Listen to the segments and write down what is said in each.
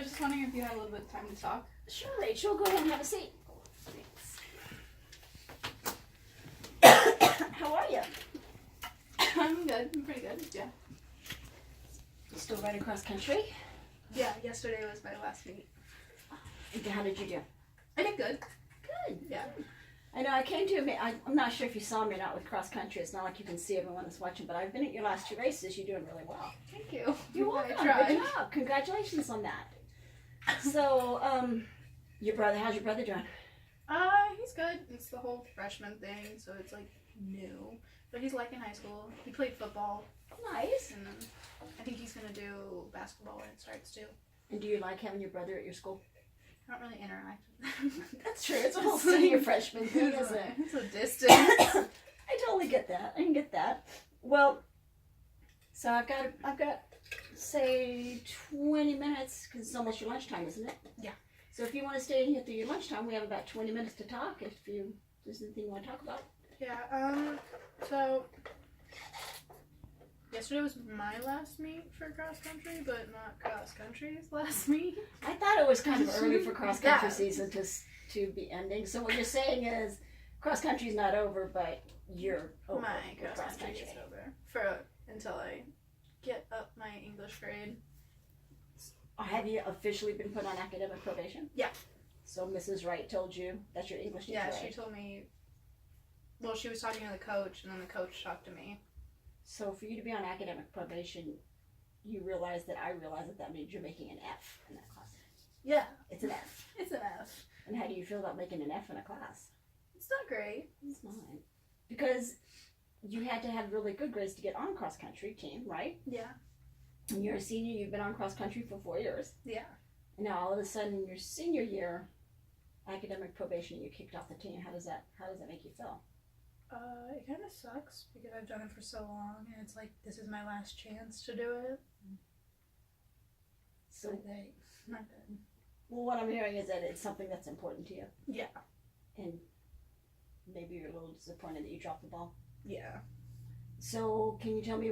was just wondering if you had a little bit of time to talk. Sure, Rachel. Go ahead and have a seat. Thanks. How are you? I'm good. I'm pretty good. Yeah. You still riding cross country? Yeah. Yesterday was my last meet. How did you do? I did good. Good. Yeah. I know I came to admit, I'm not sure if you saw me or not with cross country. It's not like you can see everyone that's watching, but I've been at your last 2 races. You're doing really well. Thank you. You're welcome. I tried. Good job. Congratulations on that. So, your brother, how's your brother doing? He's good. It's the whole freshman thing, so it's like new. But he's like in high school. He played football. Nice. And then I think he's gonna do basketball when it starts too. And do you like having your brother at your school? I don't really interact with them. That's true. It's a whole senior freshman thing, isn't it? It's a distance. I totally get that. I can get that. Well, so I've got, say, 20 minutes, because it's almost your lunchtime, isn't it? Yeah. So if you want to stay in here through your lunchtime, we have about 20 minutes to talk, if there's anything you want to talk about. Yeah, so yesterday was my last meet for cross country, but not cross country's last meet. I thought it was kind of early for cross country Yeah. season to be ending. So what you're saying is cross country's not over, but you're over. My with cross country is over until I get up my English grade. Have you officially been put on academic probation? Yeah. So Mrs. Wright told you that's your English teacher, Yeah, right? she told me. Well, she was talking to the coach, and then the coach talked to me. So for you to be on academic probation, I realize that means you're making an F in that class. Yeah, It's an F. it's an F. And how do you feel about making an F in a class? It's not great. It's not. Because you had to have really good grades to get on cross country team, right? Yeah. And you're a senior, you've been on cross country for 4 years. Yeah. And now all of a sudden in your senior year, academic probation, you kicked off the team. How does that make you feel? It kind of sucks because I've done it for so long, and it's like this is my last chance to do it. So, Not good. well, what I'm hearing is that it's something that's important to you. Yeah. And maybe you're a little disappointed that you dropped the ball. Yeah. So can you tell me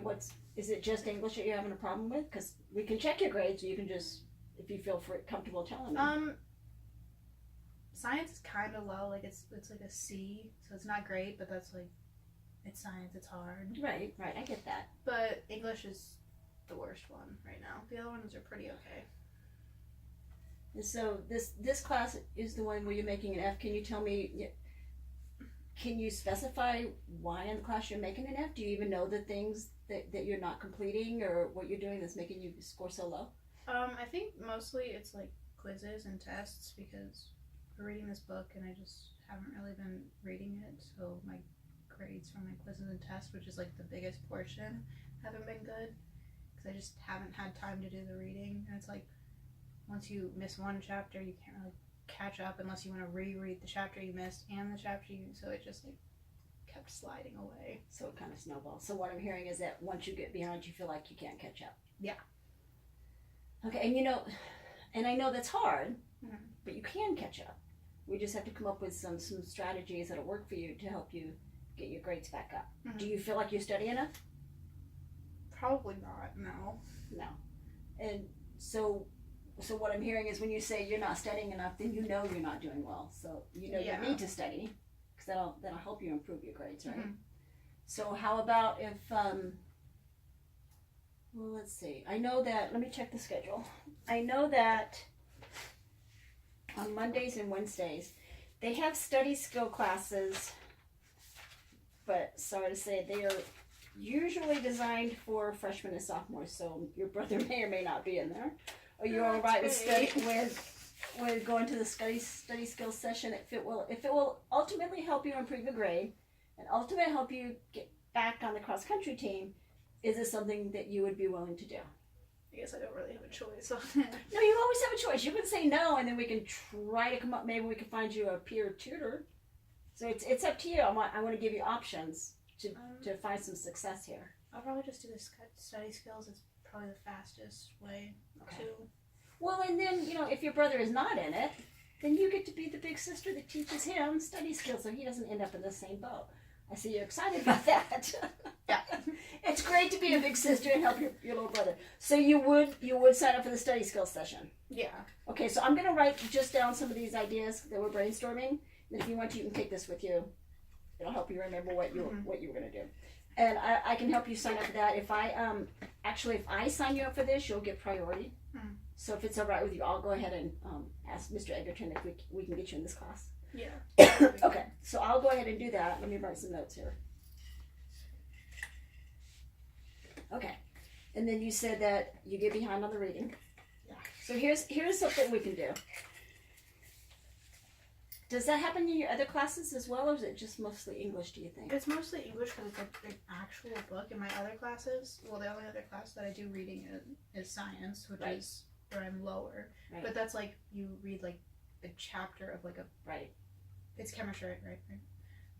is it just English that you're having a problem with? Because we can check your grades, so you can just, if you feel comfortable telling me. Science is kind of low. Like it's like a C, so it's not great, but that's like, it's science. It's hard. Right, I get that. But English is the worst one right now. The other ones are pretty okay. And so this class is the one where you're making an F. Can you tell me, can you specify why in the class you're making an F? Do you even know the things that you're not completing or what you're doing that's making you score so low? I think mostly it's like quizzes and tests because we're reading this book and I just haven't really been reading it. So my grades from my quizzes and tests, which is like the biggest portion, haven't been good because I just haven't had time to do the reading. And it's like once you miss one chapter, you can't really catch up unless you want to reread the chapter you missed and the chapter so it just like kept sliding away. So it kind of snowballs. So what I'm hearing is that once you get behind, you feel like you can't catch up. Yeah. Okay, and I know that's hard, Mm-hmm. but you can catch up. We just have to come up with some strategies that'll work for you to help you get your grades back up. Mm-hmm. Do you feel like you study enough? Probably not, no. No. And so what I'm hearing is when you say you're not studying enough, then you know you're not doing well. So you know Yeah. you need to study because that'll help you improve your grades, right? Mm-hmm. So how about if well, let's see. I know that, let me check the schedule. I know that on Mondays and Wednesdays, they have study skill classes, but sorry to say, they are usually designed for freshmen and sophomores, so your brother may or may not be in there. Are you all right with going to the study skills session if it will ultimately help you improve your grade and ultimately help you get back on the cross country team? Is this something that you would be willing to do? I guess I don't really have a choice on it. No, you always have a choice. You can say no, and then we can try to come up. Maybe we can find you a peer tutor. So it's up to you. I want to give you options to find some success here. I'll probably just do the study skills. It's probably the fastest way to. Well, and then if your brother is not in it, then you get to be the big sister that teaches him study skills, so he doesn't end up in the same boat. I see you're excited about that. Yeah. It's great to be a big sister and help your little brother. So you would sign up for the study skills session. Yeah. Okay, so I'm gonna write just down some of these ideas that we're brainstorming. And if you want to, you can take this with you. It'll help you remember what you were gonna do. And I can help you sign up for that. If I sign you up for this, you'll get priority. Mm. So if it's all right with you, I'll go ahead and ask Mr. Egerton if we can get you in this class. Yeah. Okay, so I'll go ahead and do that. Let me write some notes here. Okay, and then you said that you get behind on the reading. Yeah. So here's something we can do. Does that happen in your other classes as well, or is it just mostly English, do you think? It's mostly English because it's like an actual book. In my other classes, well, the only other class that I do reading in is science, which Right. is where I'm lower. Right. But that's like you read like a chapter of like a Right. It's chemistry, right?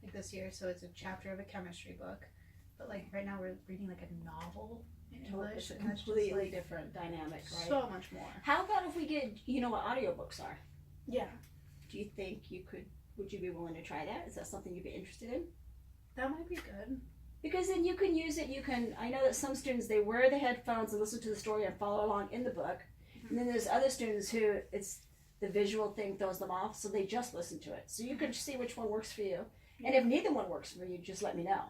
Like this year, so it's a chapter of a chemistry book. But like right now, we're reading like a novel in English, It's a and that's just completely like different dynamic, right? so much more. How about if we get, you know what audiobooks are? Yeah, Do you think would you be willing to try that? Is that something you'd be interested in? that might be good. Because then you can use it, I know that some students, they wear the headphones and listen to the story and follow along in the book. And then there's other students who, it's the visual thing throws them off, so they just listen to it. So you can see which one works for you. And if neither one works for you, just let me know.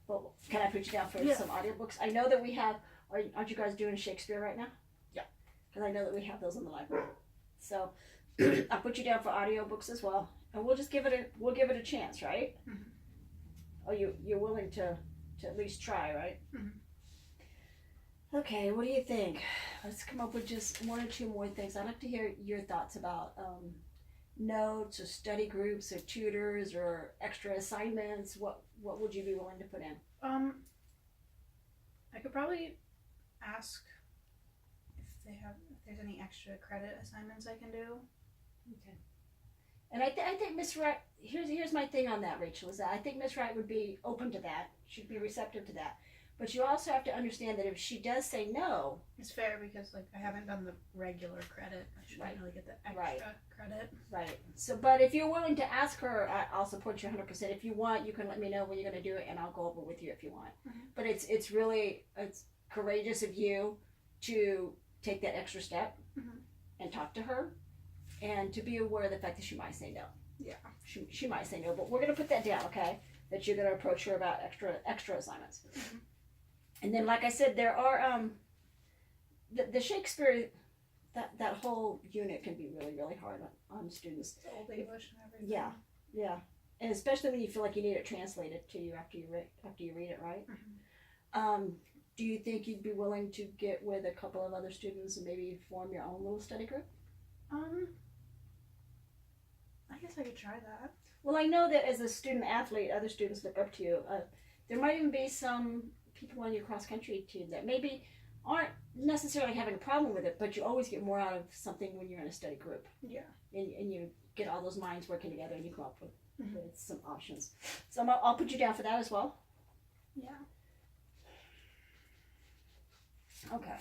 But can I put you down for some audiobooks? I know that we have, aren't you guys doing Shakespeare right now? Yeah. Because I know that we have those in the library. So I'll put you down for audiobooks as well. And we'll give it a chance, right? Mhm. Oh, you're willing to at least try, right? Mhm. Okay, what do you think? Let's come up with just one or two more things. I'd like to hear your thoughts about notes or study groups or tutors or extra assignments. What would you be willing to put in? I could probably ask if there's any extra credit assignments I can do. Okay. And I think Miss Wright, here's my thing on that, Rachel, is that I think Miss Wright would be open to that. She'd be receptive to that. But you also have to understand that if she does say no, It's fair because like I haven't done the regular credit. I should Right. really get the extra Right. credit. right. So, but if you're willing to ask her, I'll support you 100%. If you want, you can let me know when you're going to do it, and I'll go over with you if you want. Mhm. But it's really courageous of you to take that extra step Mhm. and talk to her, and to be aware of the fact that she might say no. Yeah. She might say no, but we're going to put that down, okay? That you're going to approach her about extra assignments. Mhm. And then, like I said, there are the Shakespeare, that whole unit can be really, really hard on students. The old English and everything. Yeah, and especially when you feel like you need it translated to you after you read it, right? Mhm. Do you think you'd be willing to get with a couple of other students and maybe form your own little study group? I guess I could try that. Well, I know that as a student athlete, other students look up to you. There might even be some people on your cross country team that maybe aren't necessarily having a problem with it, but you always get more out of something when you're in a study group. Yeah. And you get all those minds working together and you come up with, Mhm. with some options. So I'll put you down for that as well. Yeah. Okay.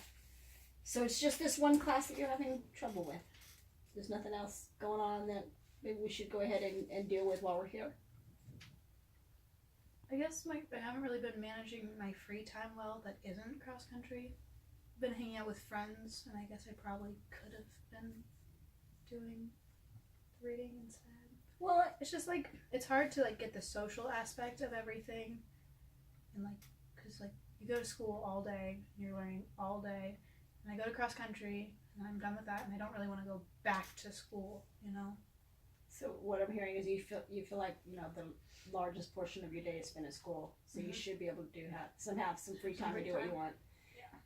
So it's just this one class that you're having trouble with. There's nothing else going on that maybe we should go ahead and deal with while we're here. I guess I haven't really been managing my free time well that isn't cross country. I've been hanging out with friends, and I guess I probably could have been doing reading instead. Well, It's just like it's hard to like get the social aspect of everything, and like because like you go to school all day, and you're learning all day, and I go to cross country, and I'm done with that, and I don't really want to go back to school, you know. so what I'm hearing is you feel like the largest portion of your day is spent at school, so you Mhm. should be able to have some free time free to do what you time. want.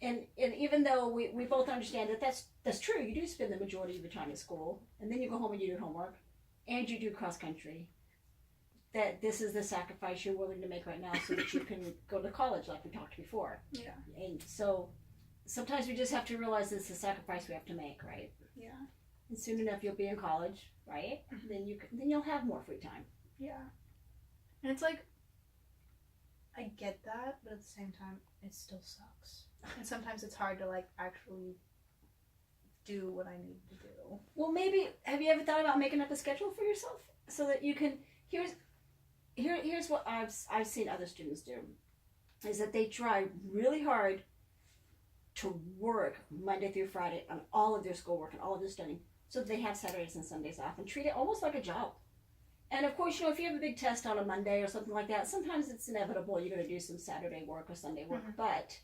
And even though we both understand that that's true, you do spend the majority of your time at school, and then you go home and you do homework, and you do cross country. That this is the sacrifice you're willing to make right now, so that you can go to college, like we talked before. Yeah. And so sometimes we just have to realize it's a sacrifice we have to make, right? Yeah. And soon enough you'll be in college, right? Mhm. Then you'll have more free time. Yeah. And it's like, I get that, but at the same time, it still sucks. And sometimes it's hard to like actually do what I need to do. Well, maybe have you ever thought about making up a schedule for yourself so that you can here's what I've seen other students do, is that they try really hard to work Monday through Friday on all of their schoolwork and all of their studying, so that they have Saturdays and Sundays off and treat it almost like a job. And of course, if you have a big test on a Monday or something like that, sometimes it's inevitable you're going to do some Saturday work or Sunday work. Mm-hmm. But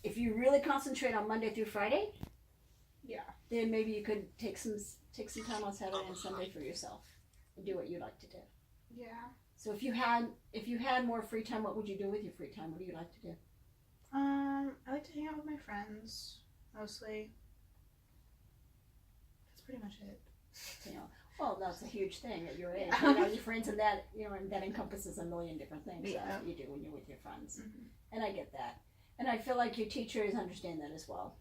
if you really concentrate on Monday through Friday, then maybe you could take some time on Saturday and Sunday for yourself and do what you like to do. Yeah. So if you had more free time, what would you do with your free time? What do you like to do? I like to hang out with my friends mostly. That's pretty much it. Well, that's a huge thing at your age. Your friends, and that and that encompasses a million different things that you do when you're with your friends. Mm-hmm. And I get that, and I feel like your teachers understand that as well.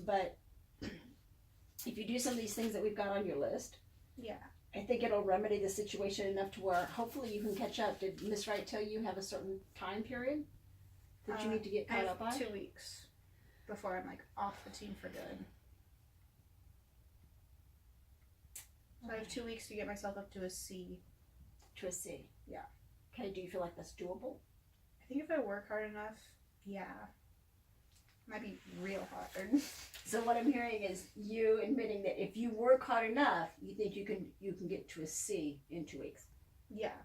But if you do some of these things that we've got on your list, I think it'll remedy the situation enough to where hopefully you can catch up. Did Miss Wright tell you have a certain time period that you need to get caught up on? 2 weeks before I'm off the team for good. So I have 2 weeks to get myself up to a C. To a C? Yeah. Okay, do you feel like that's doable? I think if I work hard enough, Might be real hard. So what I'm hearing is you admitting that if you work hard enough, you think you can get to a C in 2 weeks. Yeah.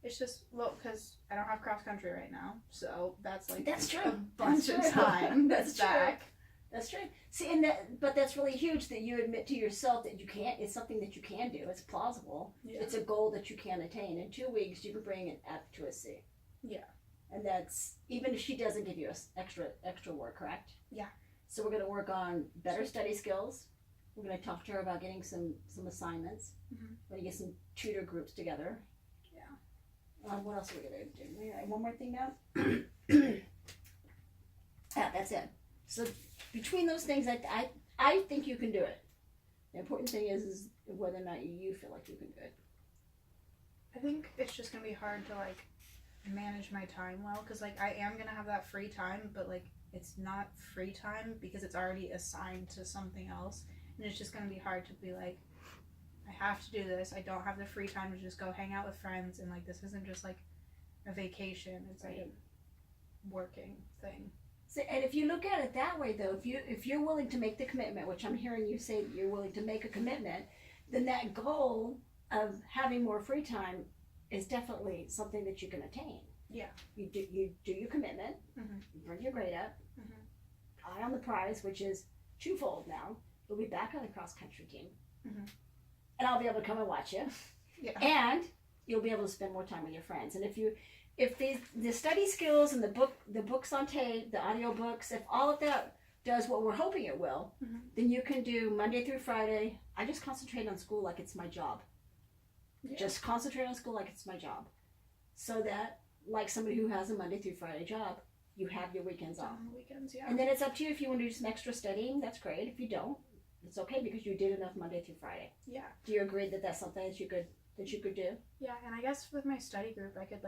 It's just, because I don't have cross country right now, so that's true. A bunch of time that's back. True. That's true. See, but that's really huge that you admit to yourself that you can't. It's something that you can do. It's plausible. Yeah. It's a goal that you can attain. In 2 weeks, you can bring it up to a C. Yeah. And that's even if she doesn't give you extra work, correct? Yeah. So we're going to work on better study skills. We're going to talk to her about getting some assignments. Mm-hmm. We're going to get some tutor groups together. Yeah. What else are we going to do? One more thing now. That's it. So between those things, I think you can do it. The important thing is whether or not you feel like you can do it. I think it's just going to be hard to manage my time well, because I am going to have that free time, but it's not free time because it's already assigned to something else, and it's just going to be hard to be I have to do this. I don't have the free time to just go hang out with friends, and this isn't just a vacation. It's a working thing. So, and if you look at it that way, though, if you're willing to make the commitment, which I'm hearing you say that you're willing to make a commitment, then that goal of having more free time is definitely something that you can attain. Yeah. You do your commitment. Mm-hmm. You bring your grade up. Mm-hmm. Eye on the prize, which is twofold now. You'll be back on the cross country team, mm-hmm. and I'll be able to come and watch you. Yeah. And you'll be able to spend more time with your friends. And if the study skills and the books on tape, the audio books, if all of that does what we're hoping it will, mm-hmm. then you can do Monday through Friday. I just concentrate on school like it's my job. Yeah. Just concentrate on school like it's my job. So that, like somebody who has a Monday through Friday job, you have your weekends off. On the weekends, yeah. And then it's up to you if you want to do some extra studying, that's great. If you don't, it's okay because you did enough Monday through Friday. Yeah. Do you agree that that's something that you could do? Yeah, and I guess with my study group, I could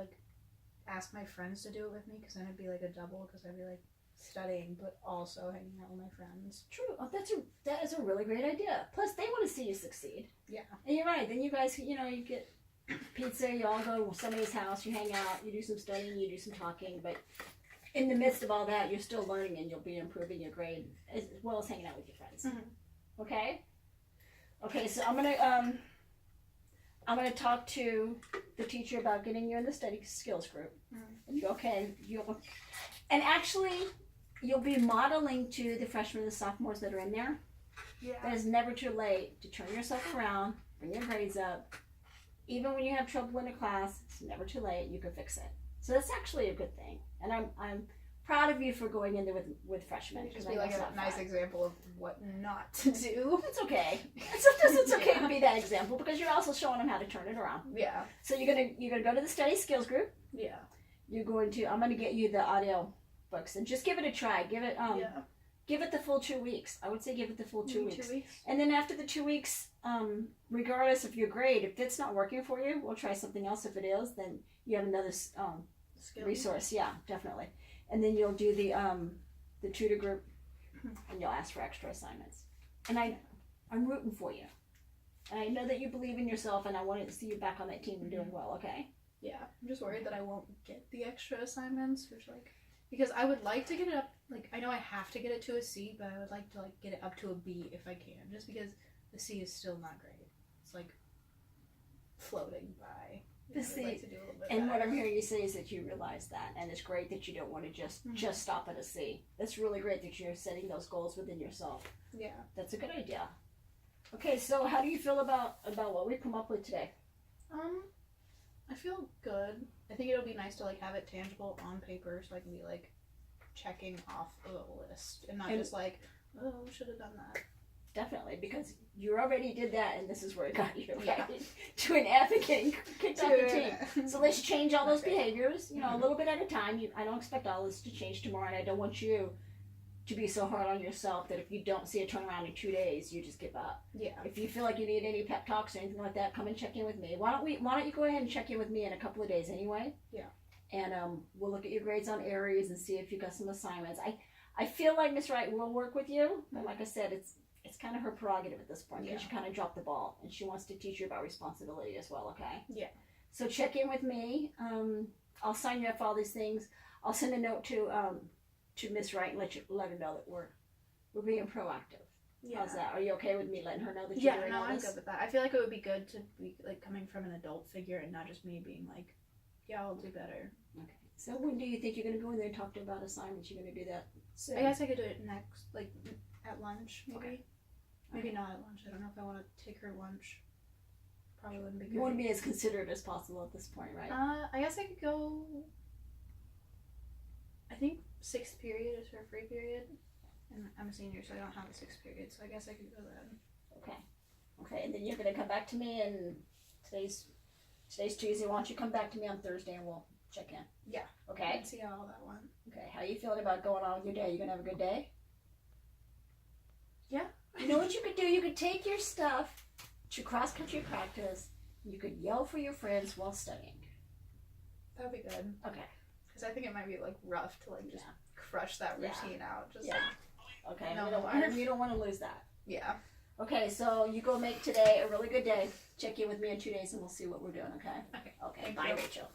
ask my friends to do it with me, because then it'd be a double, because I'd be studying but also hanging out with my friends. True. Oh, that is a really great idea. Plus they want to see you succeed. Yeah. And you're right. Then you guys, you get pizza, you all go to somebody's house, you hang out, you do some studying, you do some talking, but in the midst of all that, you're still learning and you'll be improving your grade as well as hanging out with your friends. Mm-hmm. Okay, so I'm gonna talk to the teacher about getting you in the study skills group. Mm-hmm. And actually you'll be modeling to the freshmen and the sophomores that are in there. Yeah. That it's never too late to turn yourself around, bring your grades up. Even when you have trouble in a class, it's never too late. You can fix it. So that's actually a good thing. And I'm proud of you for going in there with freshmen. Just be a nice example of what not to do. It's okay. Sometimes it's okay to be that example, because you're also showing them how to turn it around. Yeah. So you're gonna go to the study skills group. Yeah. I'm gonna get you the audio books and just give it a try. Give it the full 2 weeks. I would say give it the full 2 weeks. 2 weeks. And then after the 2 weeks, regardless of your grade, if it's not working for you, we'll try something else. If it is, then you have another resource. Yeah, definitely. And then you'll do the tutor group, and you'll ask for extra assignments. And I'm rooting for you. And I know that you believe in yourself, and I want to see you back on that team and doing well. Okay. Yeah, I'm just worried that I won't get the extra assignments, which like, because I would like to get it up, like, I know I have to get it to a C, but I would like to like get it up to a B if I can, just because the C is still not great. It's like floating by. The I C, would like to do a little bit and what better. I'm hearing you say is that you realize that, and it's great that you don't want to just stop at a C. That's really great that you're setting those goals within yourself. Yeah. That's a good idea. Okay, so how do you feel about what we've come up with today? I feel good. I think it'll be nice to like have it tangible on paper, so I can be like checking off a list and not just like, oh, should have done that. Definitely, because you already did that, and this is where it got you, right? Yeah. To an F and getting kicked off the team. So let's change all those behaviors, you know, a little bit at a time. I don't expect all this to change tomorrow, and I don't want you to be so hard on yourself that if you don't see a turnaround in 2 days, you just give up. Yeah. If you feel like you need any pep talks or anything like that, come and check in with me. Why don't you go ahead and check in with me in a couple of days anyway? Yeah. And we'll look at your grades on Aries and see if you got some assignments. I feel like Miss Wright will work with you, but like I said, it's kind of her prerogative at this point because you kind of dropped the ball, and she wants to teach you about responsibility as well. Okay. Yeah. So check in with me. I'll sign you up for all these things. I'll send a note to Miss Wright and let her know that we're being proactive. Yeah. How's that? Are you okay with me letting her know that you're doing all this? I'm good with that. I feel like it would be good to be like coming from an adult figure and not just me being like, yeah, I'll do better. Okay. So when do you think you're going to go in there and talk to her about assignments? You're going to do that soon? I guess I could do it next, like at lunch, maybe. Okay. Maybe not at lunch. I don't know if I want to take her lunch. Probably wouldn't be good. You want to be as considerate as possible at this point, right? I guess I could go. I think 6th period is her free period, and I'm a senior, so I don't have a 6th period. So I guess I could go then. Okay. Okay, and then you're gonna come back to me, and today's Tuesday. Why don't you come back to me on Thursday, and we'll check in. Yeah. Okay. And see how all that went. Okay. How you feeling about going on with your day? You gonna have a good day? Yeah. You know what you could do? You could take your stuff to cross-country practice. You could yell for your friends while studying. That'd be good. Okay. Because I think it might be like rough to like just crush that routine out. Just like, okay. No, you don't want to lose that. Yeah. Okay, so you go make today a really good day. Check in with me in 2 days, and we'll see what we're doing. Okay. Okay. Okay. Bye, Rachel.